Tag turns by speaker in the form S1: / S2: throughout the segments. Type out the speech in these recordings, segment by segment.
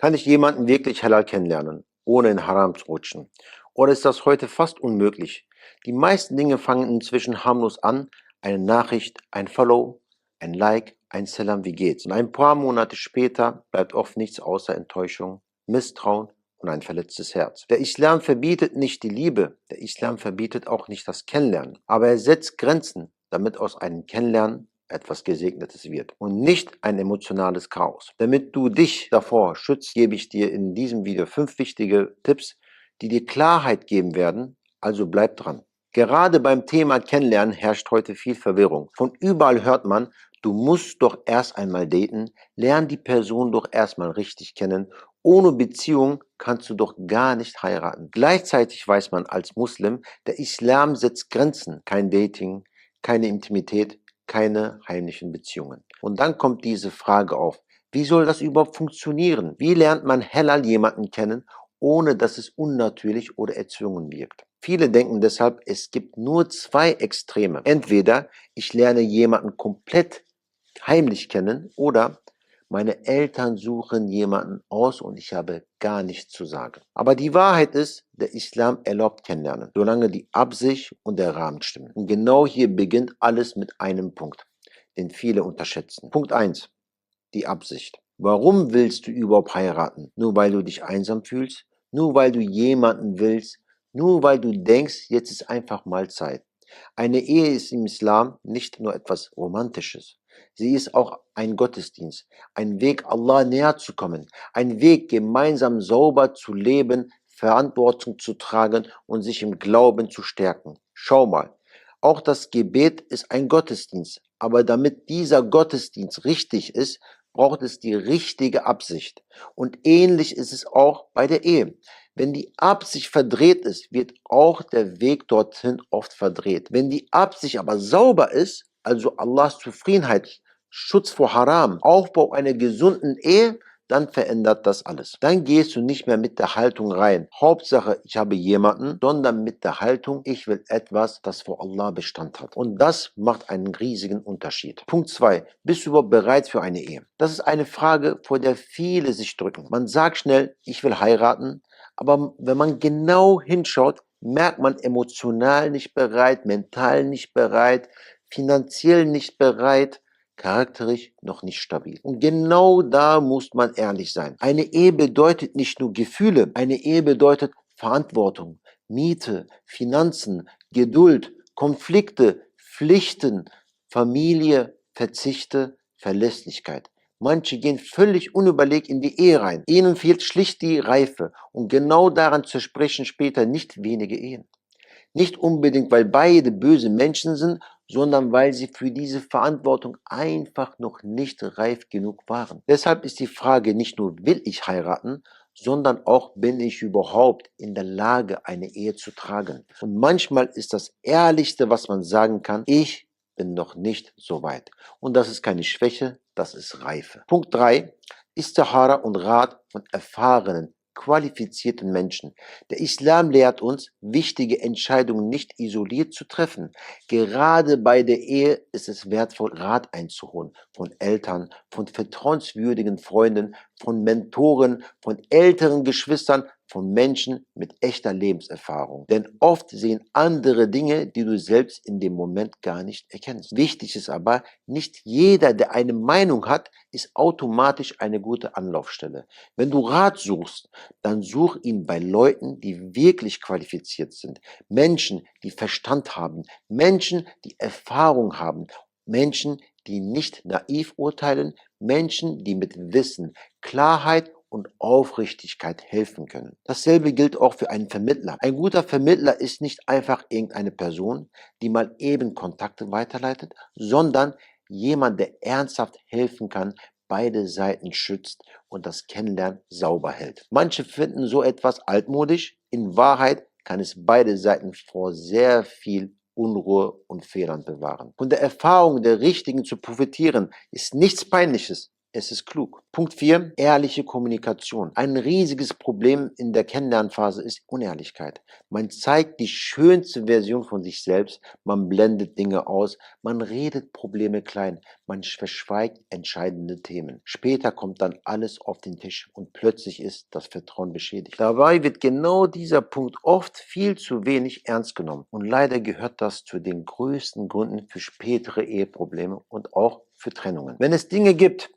S1: Kann ich jemanden wirklich halal kennenlernen, ohne in Haram zu rutschen? Oder ist das heute fast unmöglich? Die meisten Dinge fangen inzwischen harmlos an. Eine Nachricht, ein Follow, ein Like, ein Salam, wie geht's? Und ein paar Monate später bleibt oft nichts außer Enttäuschung, Misstrauen und ein verletztes Herz. Der Islam verbietet nicht die Liebe, der Islam verbietet auch nicht das Kennenlernen. Aber er setzt Grenzen, damit aus einem Kennenlernen etwas Gesegnetes wird und nicht ein emotionales Chaos. Damit du dich davor schützt, gebe ich dir in diesem Video 5 wichtige Tipps, die dir Klarheit geben werden, also bleib dran. Gerade beim Thema Kennenlernen herrscht heute viel Verwirrung. Von überall hört man, du musst doch erst einmal daten, lern die Person doch erstmal richtig kennen. Ohne Beziehung kannst du doch gar nicht heiraten. Gleichzeitig weiß man als Muslim, der Islam setzt Grenzen, kein Dating, keine Intimität, keine heimlichen Beziehungen. Und dann kommt diese Frage auf, wie soll das überhaupt funktionieren? Wie lernt man halal jemanden kennen, ohne dass es unnatürlich oder erzwungen wirkt? Viele denken deshalb, es gibt nur zwei Extreme. Entweder ich lerne jemanden komplett heimlich kennen oder meine Eltern suchen jemanden aus und ich habe gar nichts zu sagen. Aber die Wahrheit ist, der Islam erlaubt Kennenlernen, solange die Absicht und der Rahmen stimmen. Und genau hier beginnt alles mit einem Punkt, den viele unterschätzen. Punkt 1: Die Absicht. Warum willst du überhaupt heiraten? Nur weil du dich einsam fühlst? Nur weil du jemanden willst? Nur weil du denkst, jetzt ist einfach mal Zeit? Eine Ehe ist im Islam nicht nur etwas Romantisches. Sie ist auch ein Gottesdienst, ein Weg, Allah näher zu kommen, ein Weg, gemeinsam sauber zu leben, Verantwortung zu tragen und sich im Glauben zu stärken. Schau mal, auch das Gebet ist ein Gottesdienst, aber damit dieser Gottesdienst richtig ist, braucht es die richtige Absicht. Und ähnlich ist es auch bei der Ehe. Wenn die Absicht verdreht ist, wird auch der Weg dorthin oft verdreht. Wenn die Absicht aber sauber ist, also Allahs Zufriedenheit, Schutz vor Haram, Aufbau einer gesunden Ehe, dann verändert das alles. Dann gehst du nicht mehr mit der Haltung rein, Hauptsache ich habe jemanden, sondern mit der Haltung, ich will etwas, das vor Allah Bestand hat. Und das macht einen riesigen Unterschied. Punkt 2: Bist du überhaupt bereit für eine Ehe? Das ist eine Frage, vor der viele sich drücken. Man sagt schnell, ich will heiraten, aber wenn man genau hinschaut, merkt man emotional nicht bereit, mental nicht bereit, finanziell nicht bereit, charakterisch noch nicht stabil. Und genau da muss man ehrlich sein. Eine Ehe bedeutet nicht nur Gefühle, eine Ehe bedeutet Verantwortung, Miete, Finanzen, Geduld, Konflikte, Pflichten, Familie, Verzichte, Verlässlichkeit. Manche gehen völlig unüberlegt in die Ehe rein. Ihnen fehlt schlicht die Reife. Und genau daran zersprechen später nicht wenige Ehen. Nicht unbedingt, weil beide böse Menschen sind, sondern weil sie für diese Verantwortung einfach noch nicht reif genug waren. Deshalb ist die Frage nicht nur, will ich heiraten, sondern auch, bin ich überhaupt in der Lage, eine Ehe zu tragen? Und manchmal ist das Ehrlichste, was man sagen kann, ich bin noch nicht so weit. Und das ist keine Schwäche, das ist Reife. Punkt 3: Istihara und Rat von erfahrenen, qualifizierten Menschen. Der Islam lehrt uns, wichtige Entscheidungen nicht isoliert zu treffen. Gerade bei der Ehe ist es wertvoll, Rat einzuholen von Eltern, von vertrauenswürdigen Freunden, von Mentoren, von älteren Geschwistern, von Menschen mit echter Lebenserfahrung. Denn oft sehen andere Dinge, die du selbst in dem Moment gar nicht erkennst. Wichtig ist aber, nicht jeder, der eine Meinung hat, ist automatisch eine gute Anlaufstelle. Wenn du Rat suchst, dann such ihn bei Leuten, die wirklich qualifiziert sind. Menschen, die Verstand haben. Menschen, die Erfahrung haben. Menschen, die nicht naiv urteilen. Menschen, die mit Wissen, Klarheit und Aufrichtigkeit helfen können. Dasselbe gilt auch für einen Vermittler. Ein guter Vermittler ist nicht einfach irgendeine Person, die mal eben Kontakte weiterleitet, sondern jemand, der ernsthaft helfen kann, beide Seiten schützt und das Kennenlernen sauber hält. Manche finden so etwas altmodisch. In Wahrheit kann es beide Seiten vor sehr viel Unruhe und Fehlern bewahren. Von der Erfahrung der Richtigen zu profitieren ist nichts Peinliches. Es ist klug. Punkt 4: Ehrliche Kommunikation. Ein riesiges Problem in der Kennenlernphase ist Unehrlichkeit. Man zeigt die schönste Version von sich selbst, man blendet Dinge aus, man redet Probleme klein, man verschweigt entscheidende Themen. Später kommt dann alles auf den Tisch und plötzlich ist das Vertrauen beschädigt. Dabei wird genau dieser Punkt oft viel zu wenig ernst genommen und leider gehört das zu den größten Gründen für spätere Eheprobleme und auch für Trennungen. Wenn es Dinge gibt,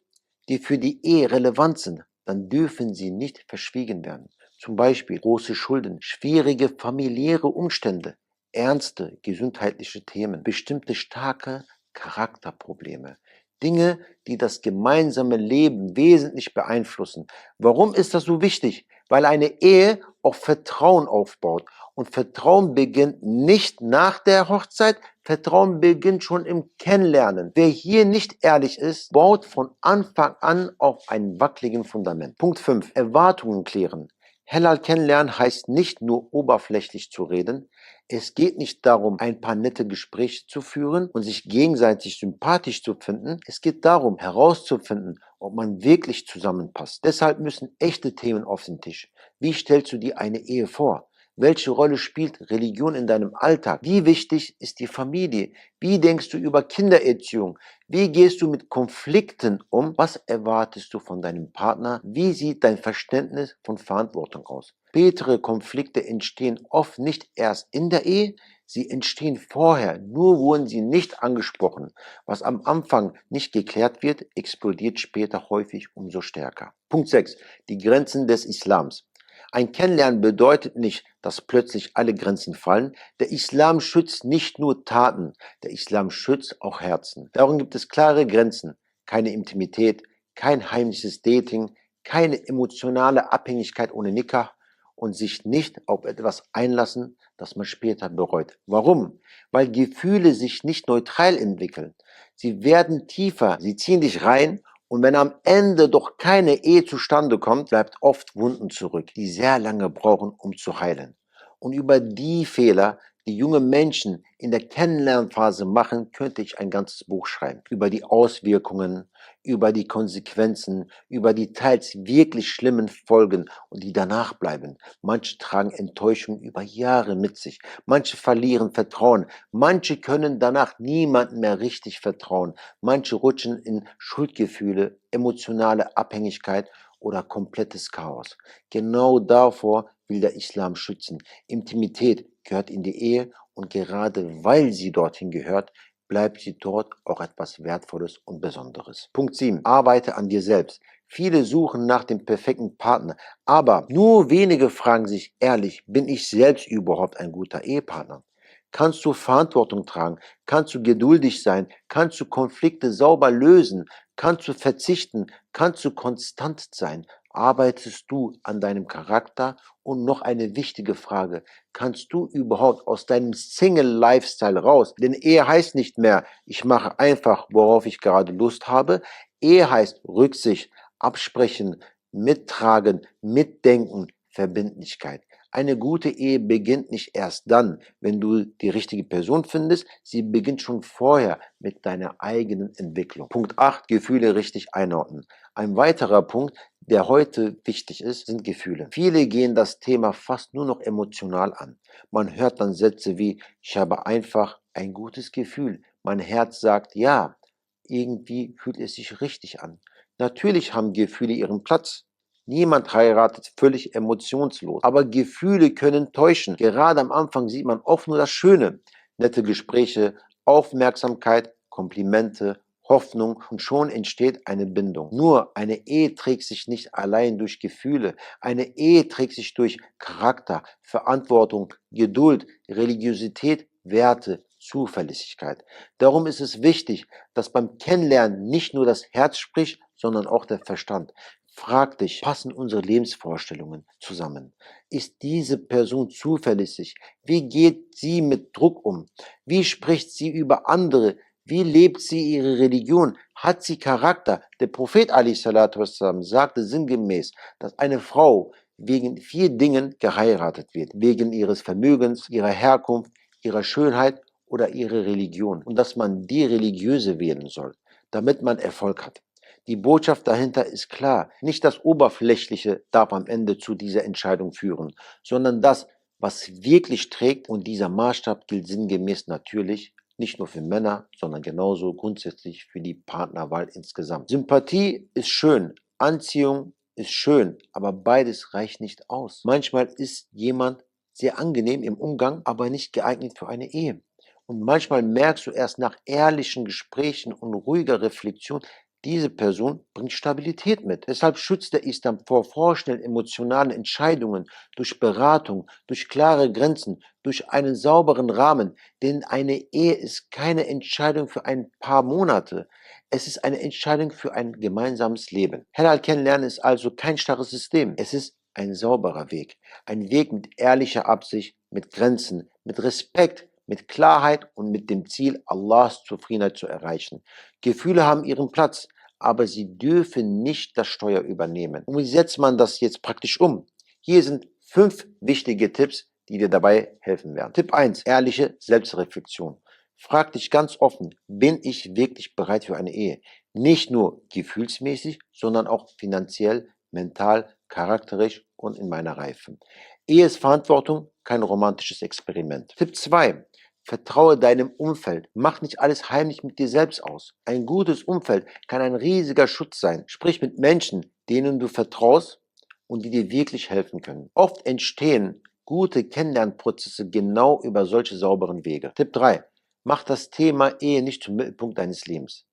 S1: die für die Ehe relevant sind, dann dürfen sie nicht verschwiegen werden. Zum Beispiel große Schulden, schwierige familiäre Umstände, ernste gesundheitliche Themen, bestimmte starke Charakterprobleme. Dinge, die das gemeinsame Leben wesentlich beeinflussen. Warum ist das so wichtig? Weil eine Ehe auf Vertrauen aufbaut. Und Vertrauen beginnt nicht nach der Hochzeit, Vertrauen beginnt schon im Kennenlernen. Wer hier nicht ehrlich ist, baut von Anfang an auf einem wackeligen Fundament. Punkt 5: Erwartungen klären. Halal kennenlernen heißt nicht nur oberflächlich zu reden. Es geht nicht darum, ein paar nette Gespräche zu führen und sich gegenseitig sympathisch zu finden. Es geht darum, herauszufinden, ob man wirklich zusammenpasst. Deshalb müssen echte Themen auf den Tisch. Wie stellst du dir eine Ehe vor? Welche Rolle spielt Religion in deinem Alltag? Wie wichtig ist die Familie? Wie denkst du über Kindererziehung? Wie gehst du mit Konflikten um? Was erwartest du von deinem Partner? Wie sieht dein Verständnis von Verantwortung aus? Spätere Konflikte entstehen oft nicht erst in der Ehe, sie entstehen vorher, nur wurden sie nicht angesprochen. Was am Anfang nicht geklärt wird, explodiert später häufig umso stärker. Punkt 6: Die Grenzen des Islams. Ein Kennenlernen bedeutet nicht, dass plötzlich alle Grenzen fallen. Der Islam schützt nicht nur Taten, der Islam schützt auch Herzen. Darum gibt es klare Grenzen. Keine Intimität, kein heimliches Dating, keine emotionale Abhängigkeit ohne Nikah und sich nicht auf etwas einlassen, das man später bereut. Warum? Weil Gefühle sich nicht neutral entwickeln. Sie werden tiefer, sie ziehen dich rein. Und wenn am Ende doch keine Ehe zustande kommt, bleibt oft Wunden zurück, die sehr lange brauchen, um zu heilen. Und über die Fehler, die junge Menschen in der Kennenlernphase machen, könnte ich ein ganzes Buch schreiben. Über die Auswirkungen, über die Konsequenzen, über die teils wirklich schlimmen Folgen und die danach bleiben. Manche tragen Enttäuschung über Jahre mit sich. Manche verlieren Vertrauen. Manche können danach niemandem mehr richtig vertrauen. Manche rutschen in Schuldgefühle, emotionale Abhängigkeit oder komplettes Chaos. Genau davor will der Islam schützen. Intimität gehört in die Ehe und gerade weil sie dorthin gehört, bleibt sie dort auch etwas Wertvolles und Besonderes. Punkt 7: Arbeite an dir selbst. Viele suchen nach dem perfekten Partner, aber nur wenige fragen sich ehrlich, bin ich selbst überhaupt ein guter Ehepartner? Kannst du Verantwortung tragen? Kannst du geduldig sein? Kannst du Konflikte sauber lösen? Kannst du verzichten? Kannst du konstant sein? Arbeitest du an deinem Charakter? Und noch eine wichtige Frage: Kannst du überhaupt aus deinem Single-Lifestyle raus? Denn Ehe heißt nicht mehr, ich mache einfach, worauf ich gerade Lust habe. Ehe heißt Rücksicht, absprechen, mittragen, mitdenken, Verbindlichkeit. Eine gute Ehe beginnt nicht erst dann, wenn du die richtige Person findest, sie beginnt schon vorher mit deiner eigenen Entwicklung. Punkt 8: Gefühle richtig einordnen. Ein weiterer Punkt, der heute wichtig ist, sind Gefühle. Viele gehen das Thema fast nur noch emotional an. Man hört dann Sätze wie, ich habe einfach ein gutes Gefühl. Mein Herz sagt ja. Irgendwie fühlt es sich richtig an. Natürlich haben Gefühle ihren Platz. Niemand heiratet völlig emotionslos. Aber Gefühle können täuschen. Gerade am Anfang sieht man oft nur das Schöne. Nette Gespräche, Aufmerksamkeit, Komplimente, Hoffnung und schon entsteht eine Bindung. Nur eine Ehe trägt sich nicht allein durch Gefühle. Eine Ehe trägt sich durch Charakter, Verantwortung, Geduld, Religiosität, Werte, Zuverlässigkeit. Darum ist es wichtig, dass beim Kennenlernen nicht nur das Herz spricht, sondern auch der Verstand. Frag dich, passen unsere Lebensvorstellungen zusammen? Ist diese Person zuverlässig? Wie geht sie mit Druck um? Wie spricht sie über andere? Wie lebt sie ihre Religion? Hat sie Charakter? Der Prophet a.s. sagte sinngemäß, dass eine Frau wegen 4 Dingen geheiratet wird. Wegen ihres Vermögens, ihrer Herkunft, ihrer Schönheit oder ihrer Religion. Und dass man die religiöse wählen soll, damit man Erfolg hat. Die Botschaft dahinter ist klar. Nicht das Oberflächliche darf am Ende zu dieser Entscheidung führen, sondern das, was wirklich trägt, und dieser Maßstab gilt sinngemäß natürlich nicht nur für Männer, sondern genauso grundsätzlich für die Partnerwahl insgesamt. Sympathie ist schön, Anziehung ist schön, aber beides reicht nicht aus. Manchmal ist jemand sehr angenehm im Umgang, aber nicht geeignet für eine Ehe. Und manchmal merkst du erst nach ehrlichen Gesprächen und ruhiger Reflexion, diese Person bringt Stabilität mit. Deshalb schützt der Islam vor vorschnellen emotionalen Entscheidungen durch Beratung, durch klare Grenzen, durch einen sauberen Rahmen. Denn eine Ehe ist keine Entscheidung für ein paar Monate. Es ist eine Entscheidung für ein gemeinsames Leben. Halal kennenlernen ist also kein starres System. Es ist ein sauberer Weg. Ein Weg mit ehrlicher Absicht, mit Grenzen, mit Respekt, mit Klarheit und mit dem Ziel, Allahs Zufriedenheit zu erreichen. Gefühle haben ihren Platz, aber sie dürfen nicht das Steuer übernehmen. Und wie setzt man das jetzt praktisch um? Hier sind 5 wichtige Tipps, die dir dabei helfen werden. Tipp 1: ehrliche Selbstreflexion. Frag dich ganz offen, bin ich wirklich bereit für eine Ehe? Nicht nur gefühlsmäßig, sondern auch finanziell, mental, charakterisch und in meiner Reife. Ehe ist Verantwortung, kein romantisches Experiment. Tipp 2: vertraue deinem Umfeld. Mach nicht alles heimlich mit dir selbst aus. Ein gutes Umfeld kann ein riesiger Schutz sein. Sprich mit Menschen, denen du vertraust und die dir wirklich helfen können. Oft entstehen gute Kennenlernprozesse genau über solche sauberen Wege. Tipp 3: mach das Thema Ehe nicht zum Mittelpunkt deines Lebens.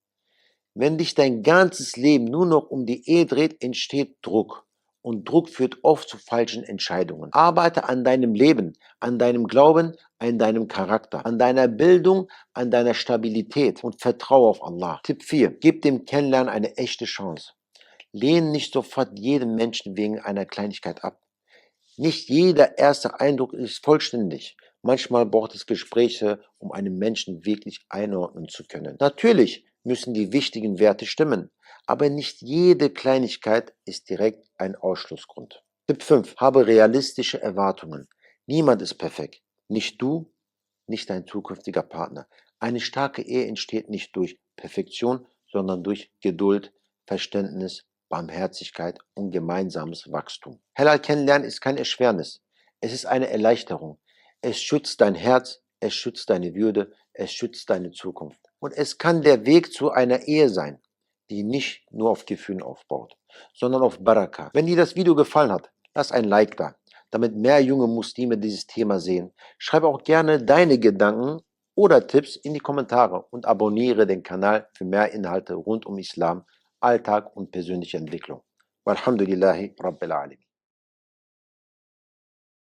S1: Wenn dich dein ganzes Leben nur noch um die Ehe dreht, entsteht Druck. Und Druck führt oft zu falschen Entscheidungen. Arbeite an deinem Leben, an deinem Glauben, an deinem Charakter, an deiner Bildung, an deiner Stabilität und vertraue auf Allah. Tipp 4: gib dem Kennenlernen eine echte Chance. Lehne nicht sofort jeden Menschen wegen einer Kleinigkeit ab. Nicht jeder erste Eindruck ist vollständig. Manchmal braucht es Gespräche, um einen Menschen wirklich einordnen zu können. Natürlich müssen die wichtigen Werte stimmen, aber nicht jede Kleinigkeit ist direkt ein Ausschlussgrund. Tipp 5: habe realistische Erwartungen. Niemand ist perfekt. Nicht du, nicht dein zukünftiger Partner. Eine starke Ehe entsteht nicht durch Perfektion, sondern durch Geduld, Verständnis, Barmherzigkeit und gemeinsames Wachstum. Halal kennenlernen ist kein Erschwernis. Es ist eine Erleichterung. Es schützt dein Herz, es schützt deine Würde, es schützt deine Zukunft. Und es kann der Weg zu einer Ehe sein, die nicht nur auf Gefühlen aufbaut, sondern auf Baraka. Wenn dir das Video gefallen hat, lass ein Like da, damit mehr junge Muslime dieses Thema sehen. Schreib auch gerne deine Gedanken oder Tipps in die Kommentare und abonniere den Kanal für mehr Inhalte rund um Islam, Alltag und persönliche Entwicklung. Walhamdulillahi Rabbil Alamin.